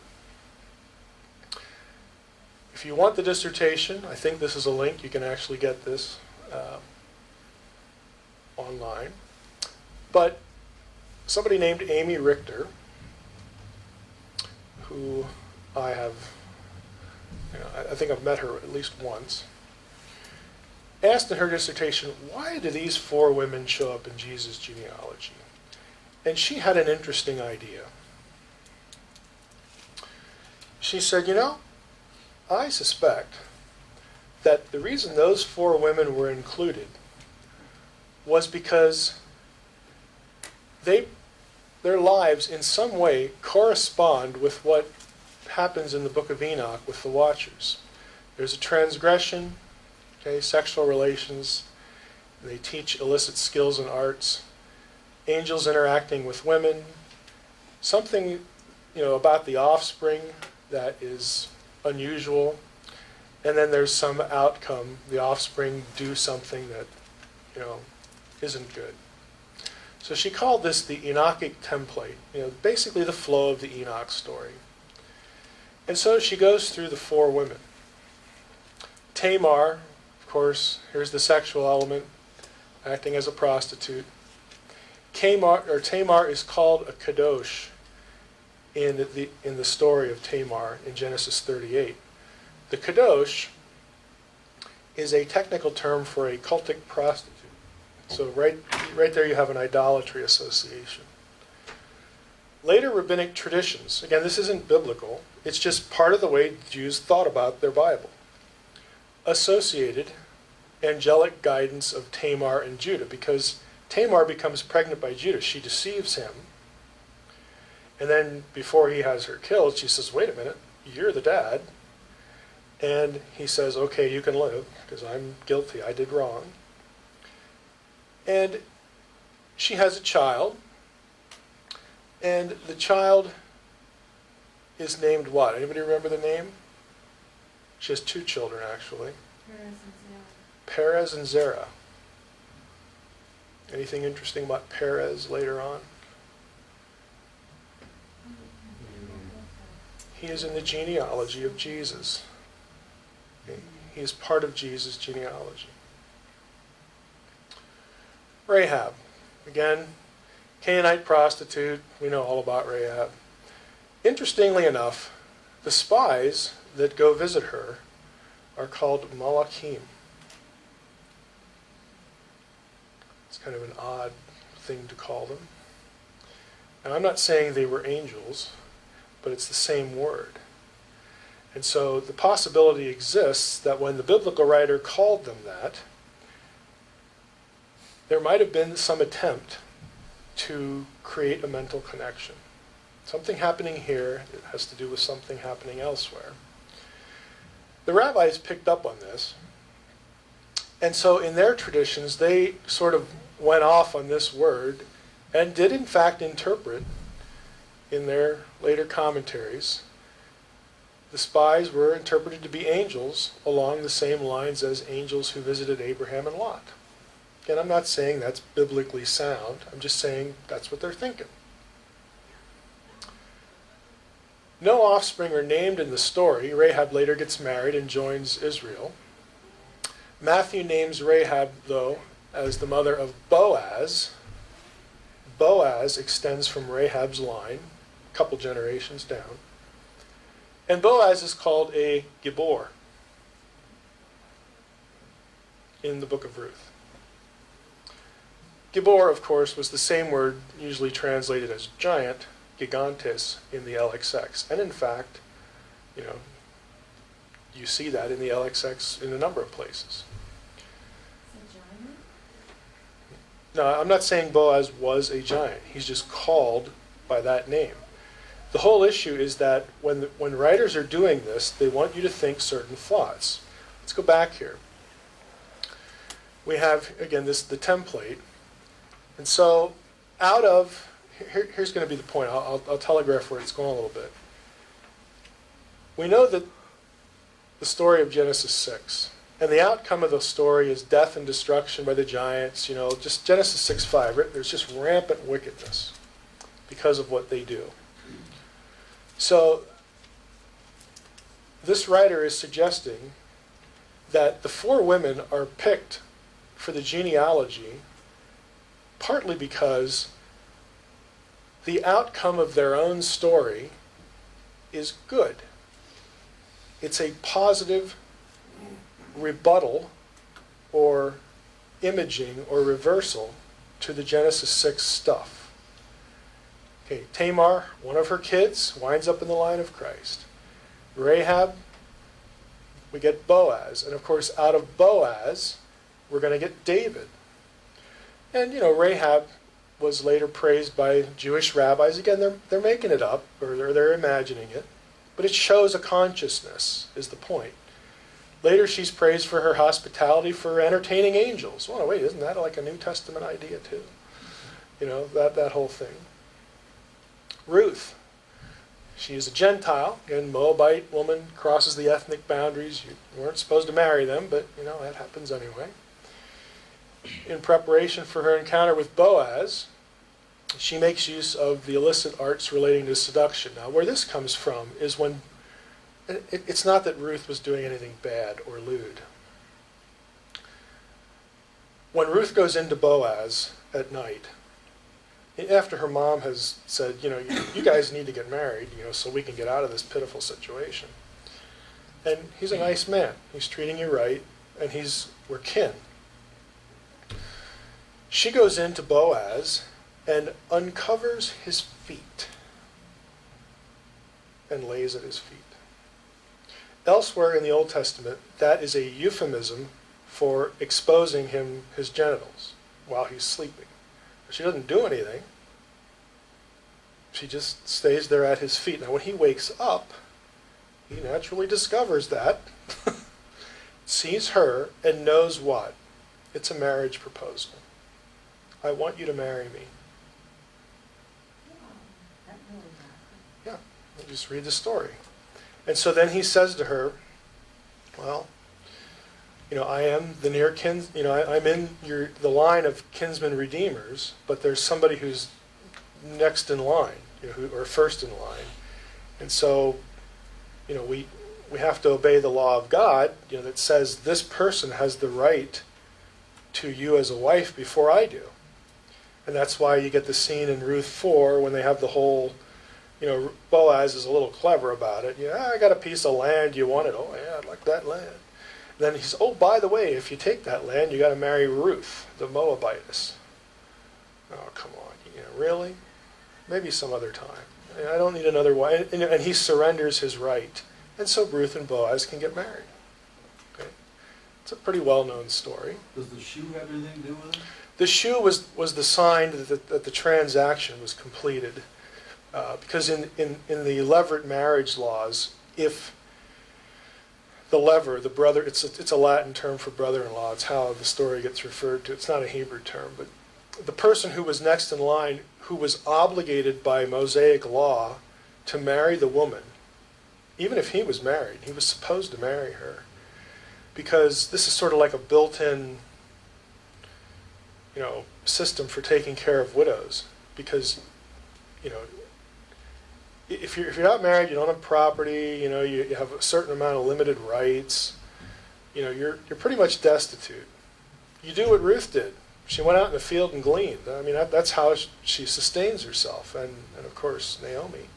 If you want the dissertation, I think this is a link. You can actually get this online. But somebody named Amy Richter, who I have, I think I've met her at least once, asked in her dissertation, why do these 4 women show up in Jesus' genealogy? And she had an interesting idea. She said, I suspect that the reason those 4 women were included was because their lives in some way correspond with what happens in the book of Enoch with the Watchers. There's a transgression, sexual relations. They teach illicit skills and arts. Angels interacting with women. Something, about the offspring that is unusual. And then there's some outcome. The offspring do something that, isn't good. So she called this the Enochic template, basically the flow of the Enoch story. And so she goes through the 4 women. Tamar, of course, here's the sexual element, acting as a prostitute. Tamar is called a kadosh in the story of Tamar in Genesis 38. The kadosh is a technical term for a cultic prostitute. So right there you have an idolatry association. Later rabbinic traditions, again, this isn't biblical, it's just part of the way Jews thought about their Bible, associated angelic guidance of Tamar and Judah, because Tamar becomes pregnant by Judah. She deceives him. And then before he has her killed, she says, wait a minute, you're the dad. And he says, okay, you can live, because I'm guilty, I did wrong. And she has a child. And the child is named what? Anybody remember the name? She has 2 children, actually. Perez and Zerah. Anything interesting about Perez later on? He is in the genealogy of Jesus. He is part of Jesus' genealogy. Rahab. Again, Canaanite prostitute. We know all about Rahab. Interestingly enough, the spies that go visit her are called malachim. It's kind of an odd thing to call them. Now, I'm not saying they were angels, but it's the same word. And so the possibility exists that when the biblical writer called them that, there might have been some attempt to create a mental connection. Something happening here has to do with something happening elsewhere. The rabbis picked up on this, and so in their traditions, they sort of went off on this word and did in fact interpret in their later commentaries. The spies were interpreted to be angels along the same lines as angels who visited Abraham and Lot. Again, I'm not saying that's biblically sound. I'm just saying that's what they're thinking. No offspring are named in the story. Rahab later gets married and joins Israel. Matthew names Rahab, though, as the mother of Boaz. Boaz extends from Rahab's line, a couple generations down. And Boaz is called a Gibor in the book of Ruth. Gibor, of course, was the same word usually translated as giant gigantes in the LXX. And in fact, you know, you see that in the LXX in a number of places. No, I'm not saying Boaz was a giant. He's just called by that name. The whole issue is that when writers are doing this, they want you to think certain thoughts. Let's go back here. We have, again, the template. And so here's going to be the point. I'll telegraph where it's going a little bit. We know that the story of Genesis 6, and the outcome of the story is death and destruction by the giants. You know, just Genesis 6:5. There's just rampant wickedness because of what they do. So this writer is suggesting that the 4 women are picked for the genealogy partly because the outcome of their own story is good. It's a positive rebuttal or imaging or reversal to the Genesis 6 stuff. Okay, Tamar, one of her kids, winds up in the line of Christ. Rahab, we get Boaz. And of course, out of Boaz, we're going to get David. And, you know, Rahab was later praised by Jewish rabbis. Again, they're making it up, or they're imagining it. But it shows a consciousness, is the point. Later, she's praised for her hospitality for entertaining angels. Oh, wait, isn't that like a New Testament idea, too? You know, that whole thing. Ruth. She is a Gentile. Again, Moabite woman, crosses the ethnic boundaries. You weren't supposed to marry them, but, you know, that happens anyway. In preparation for her encounter with Boaz, she makes use of the illicit arts relating to seduction. Now, where this comes from is when, it's not that Ruth was doing anything bad or lewd. When Ruth goes into Boaz at night, after her mom has said, you know, you guys need to get married, you know, so we can get out of this pitiful situation. And he's a nice man. He's treating you right, and we're kin. She goes into Boaz and uncovers his feet and lays at his feet. Elsewhere in the Old Testament, that is a euphemism for exposing his genitals while he's sleeping. She doesn't do anything. She just stays there at his feet. Now, when he wakes up, he naturally discovers that, sees her, and knows what? It's a marriage proposal. I want you to marry me. Yeah, you just read the story. And so then he says to her, well, you know, I am the near kin, you know, I'm in the line of kinsman redeemers, but there's somebody who's next in line, you know, or first in line. And so, you know, we have to obey the law of God, you know, that says this person has the right to you as a wife before I do. And that's why you get the scene in Ruth 4 when they have the whole, you know, Boaz is a little clever about it. Yeah, I got a piece of land, you want it? Oh yeah, I'd like that land. Then he says, oh, by the way, if you take that land, you got to marry Ruth, the Moabitess. Oh, come on, you know, really? Maybe some other time. I don't need another wife. And he surrenders his right. And so Ruth and Boaz can get married. Okay? It's a pretty well-known story. Does the shoe have anything to do with it? The shoe was the sign that the transaction was completed. Because in the levirate marriage laws, if the lever, the brother, it's a Latin term for brother-in-law. It's how the story gets referred to. It's not a Hebrew term, but the person who was next in line, who was obligated by Mosaic law to marry the woman, even if he was married, he was supposed to marry her, because this is sort of like a built-in, you know, system for taking care of widows. Because, you know, if you're not married, you don't have property, you know, you have a certain amount of limited rights, you know, you're pretty much destitute. You do what Ruth did. She went out in the field and gleaned. I mean, that's how she sustains herself, and of course, Naomi.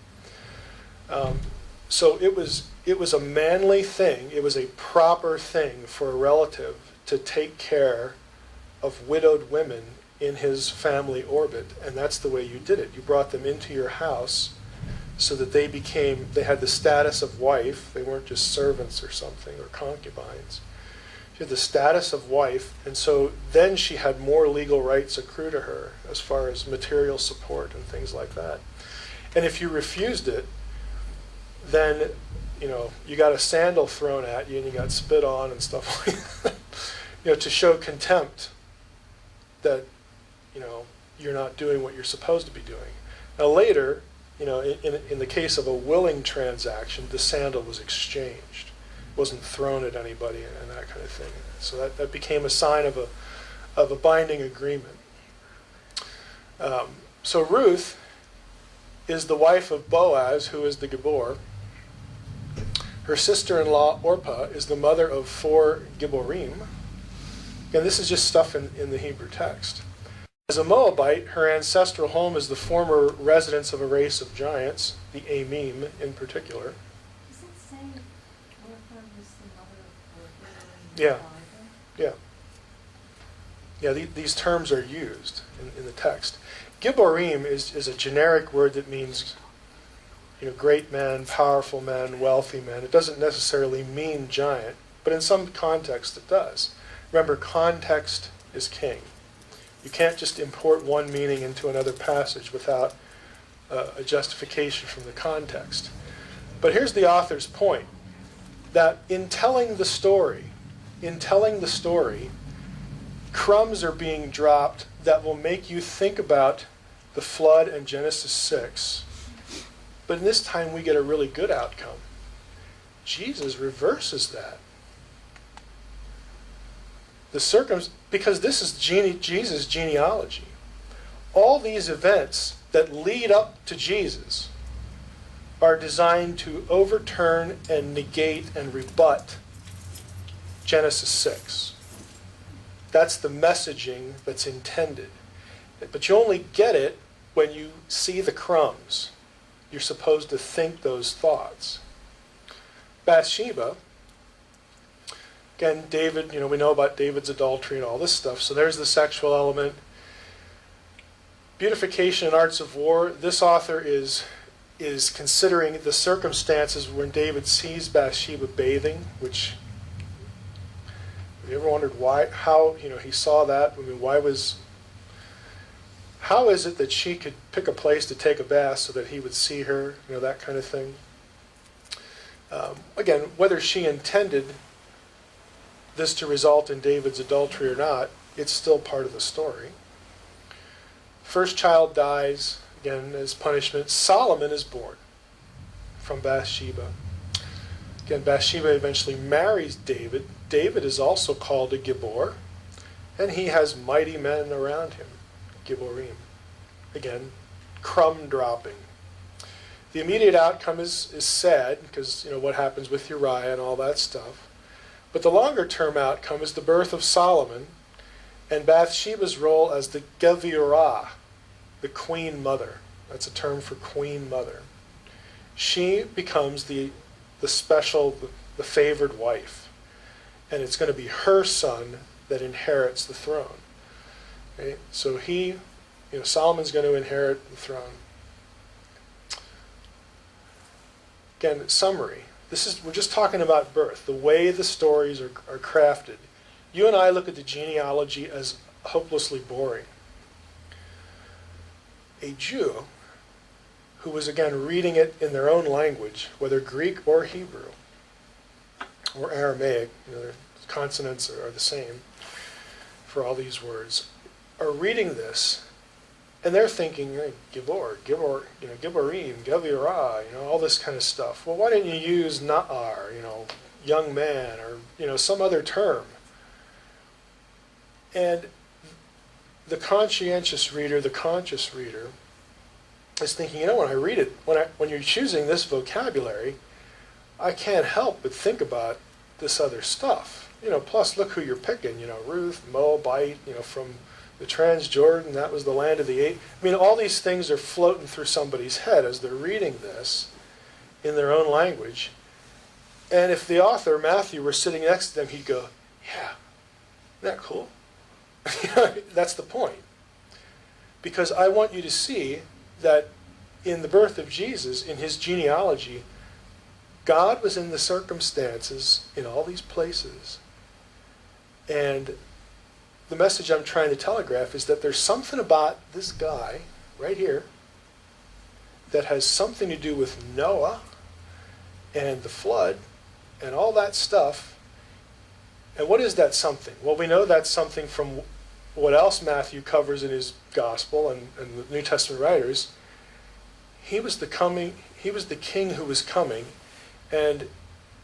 So it was a manly thing. It was a proper thing for a relative to take care of widowed women in his family orbit, and that's the way you did it. You brought them into your house so that they had the status of wife. They weren't just servants or something, or concubines. She had the status of wife, and so then she had more legal rights accrue to her as far as material support and things like that. And if you refused it, then you got a sandal thrown at you and you got spit on and stuff like that. To show contempt that you're not doing what you're supposed to be doing. Now later, in the case of a willing transaction, the sandal was exchanged. It wasn't thrown at anybody and that kind of thing. So that became a sign of a binding agreement. So Ruth is the wife of Boaz, who is the Gibor. Her sister-in-law Orpah is the mother of 4 Giborim. And this is just stuff in the Hebrew text. As a Moabite, her ancestral home is the former residence of a race of giants, the Amim in particular. Does it say Orpah was the mother of Orpah in the Yeah. Bible? Yeah, these terms are used in the text. Giborim is a generic word that means great men, powerful men, wealthy men. It doesn't necessarily mean giant, but in some context it does. Remember, context is king. You can't just import one meaning into another passage without a justification from the context. But here's the author's point, that in telling the story, crumbs are being dropped that will make you think about the flood and Genesis 6. But in this time we get a really good outcome. Jesus reverses that. Because this is Jesus' genealogy. All these events that lead up to Jesus are designed to overturn and negate and rebut Genesis 6. That's the messaging that's intended. But you only get it when you see the crumbs. You're supposed to think those thoughts. Bathsheba, again, David, we know about David's adultery and all this stuff, so there's the sexual element. Beautification and arts of war, this author is considering the circumstances when David sees Bathsheba bathing, which, have you ever wondered how he saw that? I mean, how is it that she could pick a place to take a bath so that he would see her, that kind of thing? Again, whether she intended this to result in David's adultery or not, it's still part of the story. First child dies, again, as punishment. Solomon is born from Bathsheba. Again, Bathsheba eventually marries David. David is also called a Gibor, and he has mighty men around him, Giborim. Again, crumb dropping. The immediate outcome is sad, because what happens with Uriah and all that stuff. But the longer term outcome is the birth of Solomon and Bathsheba's role as the Gevirah, the queen mother. That's a term for queen mother. She becomes the special, the favored wife. And it's going to be her son that inherits the throne. Okay? So Solomon's going to inherit the throne. Again, summary. We're just talking about birth, the way the stories are crafted. You and I look at the genealogy as hopelessly boring. A Jew who was, again, reading it in their own language, whether Greek or Hebrew or Aramaic, the consonants are the same for all these words, are reading this, and they're thinking, hey, Giborim, Gevirah, all this kind of stuff. Well, why didn't you use Na'ar, young man, or some other term? And the conscientious reader, the conscious reader, is thinking, when I read it, when you're choosing this vocabulary, I can't help but think about this other stuff. Plus look who you're picking, Ruth, Moabite, from the Transjordan, that was the land of the eight. I mean, all these things are floating through somebody's head as they're reading this in their own language. And if the author, Matthew, were sitting next to them, he'd go, yeah, isn't that cool? That's the point. because I want you to see that in the birth of Jesus, in his genealogy, God was in the circumstances in all these places. And the message I'm trying to telegraph is that there's something about this guy right here that has something to do with Noah and the flood and all that stuff. And what is that something? Well, we know that's something from what else Matthew covers in his gospel and the New Testament writers. He was the king who was coming, and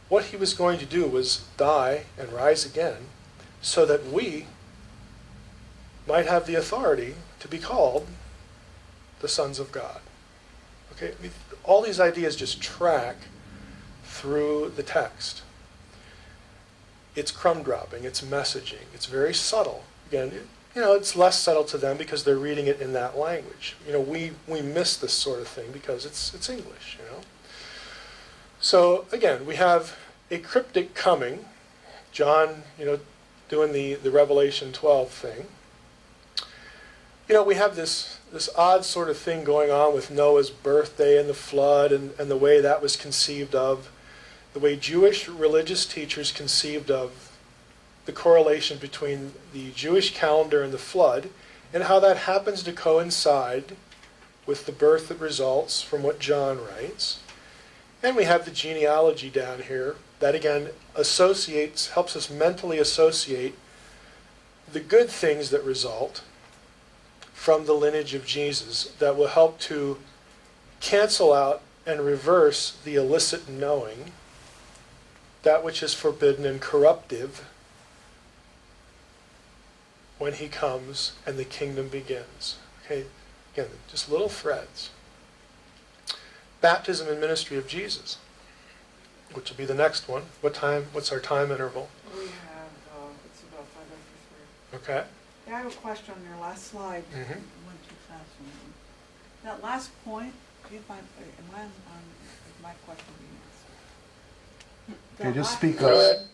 what he was going to do was die and rise again so that we might have the authority to be called the sons of God. Okay, all these ideas just track through the text. It's crumb dropping, it's messaging, it's very subtle. Again, it's less subtle to them because they're reading it in that language. We miss this sort of thing because it's English, So again, we have a cryptic coming, John, doing the Revelation 12 thing. We have this odd sort of thing going on with Noah's birthday and the flood and the way that was conceived of, the way Jewish religious teachers conceived of the correlation between the Jewish calendar and the flood, and how that happens to coincide with the birth that results from what John writes. And we have the genealogy down here that again helps us mentally associate the good things that result from the lineage of Jesus that will help to cancel out and reverse the illicit knowing, that which is forbidden and corruptive, when he comes and the kingdom begins. Okay, again, just little threads. Baptism and ministry of Jesus, which will be the next one. What's our time interval? We have, it's about 5:03. Okay. Yeah, I have a question on your last slide. Mm-hmm. Went too fast on that one. That last point, do you find, am I on, is my question being answered? Okay, That just last- speak Go up. ahead.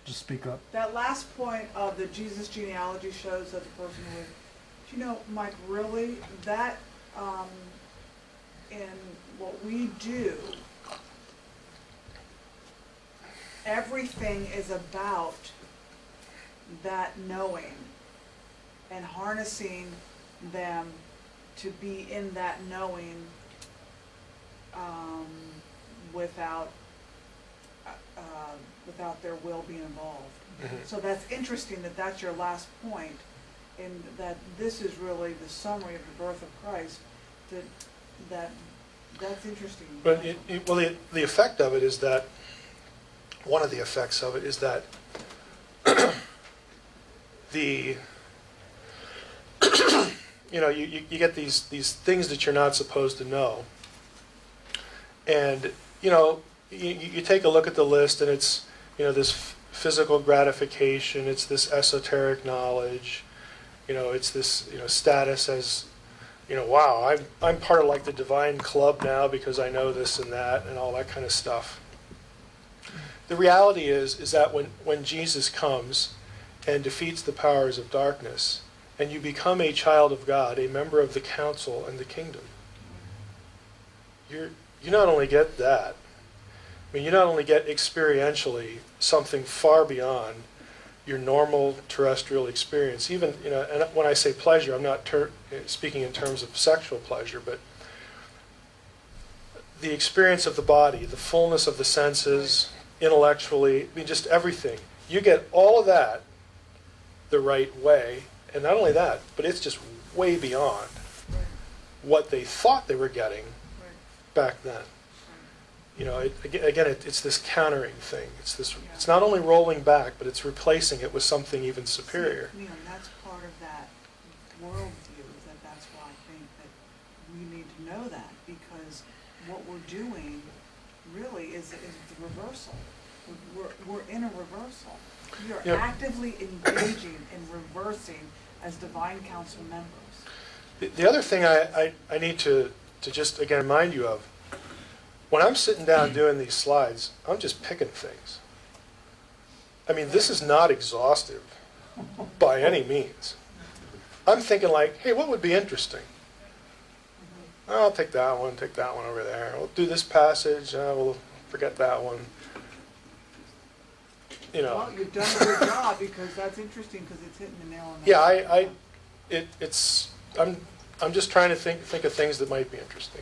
Just speak up. That last point of the Jesus genealogy shows that the person would, do you know, Mike, really, that, in what we do, everything is about that knowing and harnessing them to be in that knowing without their will being involved. Mm-hmm. So that's interesting that that's your last point, and that this is really the summary of the birth of Christ. That's interesting. But the effect of it is that, one of the effects of it is that you get these things that you're not supposed to know. And, you take a look at the list and it's, this physical gratification, it's this esoteric knowledge, it's this, status as, wow, I'm part of like the divine club now because I know this and that and all that kind of stuff. The reality is that when Jesus comes and defeats the powers of darkness, and you become a child of God, a member of the council and the kingdom, you not only get that, you not only get experientially something far beyond your normal terrestrial experience. Even, and when I say pleasure, I'm not speaking in terms of sexual pleasure, but the experience of the body, the fullness of the senses, intellectually, just everything. You get all of that the right way, and not only that, but it's just way beyond what they thought they were getting back then. It's this countering thing. It's this. Yeah. It's not only rolling back, but it's replacing it with something even superior. See, Neil, that's part of that worldview, that's why I think that we need to know that, because what we're doing really is the reversal. We're in a reversal. We are Yeah. actively engaging in reversing as divine council members. The other thing I need to just again remind you of, when I'm sitting down doing these slides, I'm just picking things. This is not exhaustive by any means. I'm thinking like, hey, what would be interesting? Mhm. I'll take that one over there. We'll do this passage, we'll forget that one. You know. Well, you've done a good job, because that's interesting, because it's hitting the nail on the Yeah, head. I'm just trying to think of things that might be interesting.